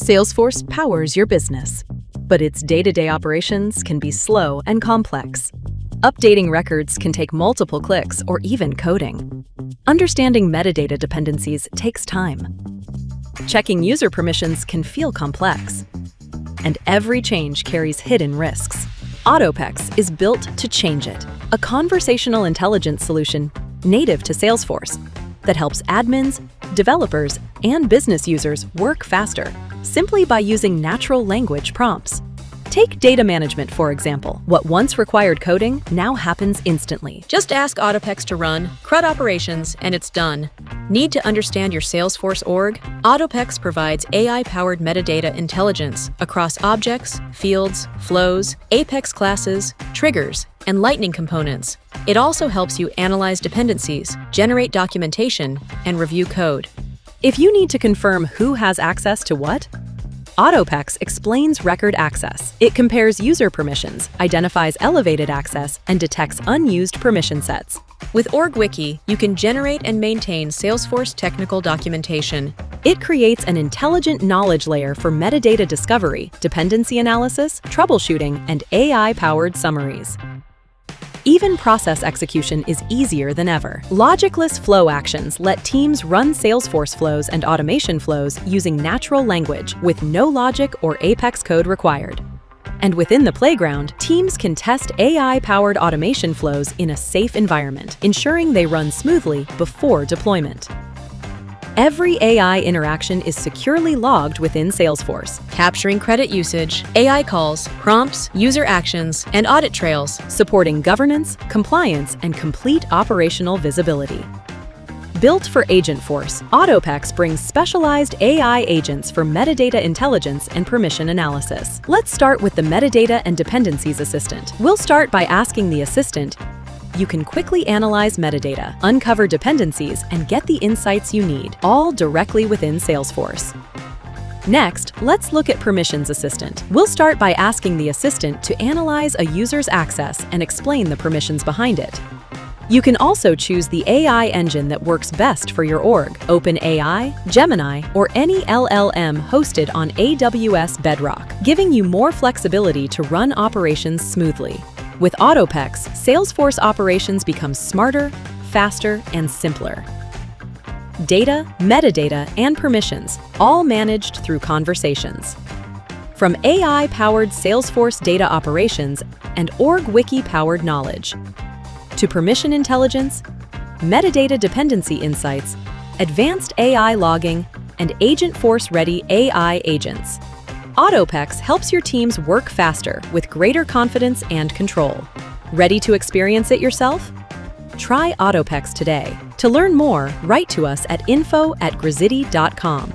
Salesforce powers your business, but its day-to-day operations can be slow and complex. Updating records can take multiple clicks or even coding. Understanding metadata dependencies takes time. Checking user permissions can feel complex. And every change carries hidden risks. Autopex is built to change it, a conversational intelligence solution native to Salesforce that helps admins, developers, and business users work faster simply by using natural language prompts. Take data management, for example. What once required coding now happens instantly. Just ask Autopex to run CRUD operations and it's done. Need to understand your Salesforce org? Autopex provides AI-powered metadata intelligence across objects, fields, flows, Apex classes, triggers, and Lightning components. It also helps you analyze dependencies, generate documentation, and review code. If you need to confirm who has access to what, Autopex explains record access. It compares user permissions, identifies elevated access, and detects unused permission sets. With OrgWiki, you can generate and maintain Salesforce technical documentation. It creates an intelligent knowledge layer for metadata discovery, dependency analysis, troubleshooting, and AI-powered summaries. Even process execution is easier than ever. Logicless flow actions let teams run Salesforce flows and automation flows using natural language with no logic or Apex code required. And within the playground, teams can test AI-powered automation flows in a safe environment, ensuring they run smoothly before deployment. Every AI interaction is securely logged within Salesforce, Capturing credit usage, AI calls, prompts, user actions, and audit trails. supporting governance, compliance, and complete operational visibility. Built for Agentforce, Autopex brings specialized AI agents for metadata intelligence and permission analysis. Let's start with the Metadata and Dependencies Assistant. We'll start by asking the assistant, you can quickly analyze metadata, uncover dependencies, and get the insights you need, all directly within Salesforce. Next, let's look at Permissions Assistant. We'll start by asking the assistant to analyze a user's access and explain the permissions behind it. You can also choose the AI engine that works best for your org: OpenAI, Gemini, or any LLM hosted on AWS Bedrock, giving you more flexibility to run operations smoothly. With Autopex, Salesforce operations become smarter, faster, and simpler. Data, metadata, and permissions, all managed through conversations. From AI-powered Salesforce data operations and OrgWiki-powered knowledge, to permission intelligence, metadata dependency insights, advanced AI logging, and Agentforce-ready AI agents. Autopex helps your teams work faster with greater confidence and control. Ready to experience it yourself? Try Autopex today. To learn more, write to us at info@grazitti.com.